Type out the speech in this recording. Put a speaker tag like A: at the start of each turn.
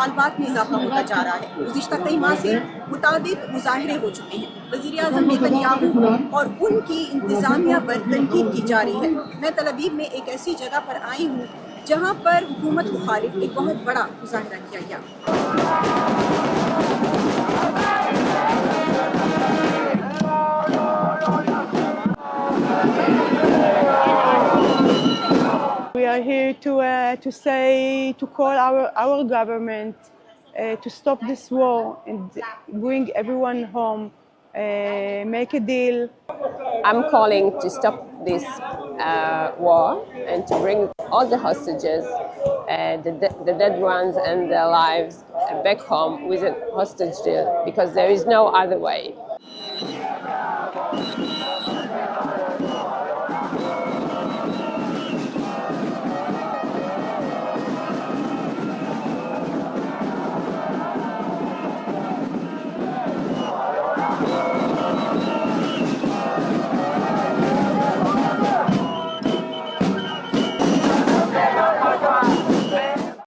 A: मुतालबात में इजाफा होता जा रहा है। गुज़िश्ता कई माह से मुताबिक मुज़ाहरे हो चुके हैं। वज़ीर-ए-आज़म नेतन्याहू और उनकी इंतज़ामिया पर तनकीद की जा रही है। मैं तल अवीव में एक ऐसी जगह पर आई हूँ जहाँ पर हुकूमत मुखालिफ एक बहुत बड़ा मुज़ाहरा किया गया।
B: We are here to call our government to stop this war and bring everyone home, make a deal.
C: I'm calling to stop this war and to bring all the hostages, the dead ones and their lives back home with a hostage deal, because there is no other way.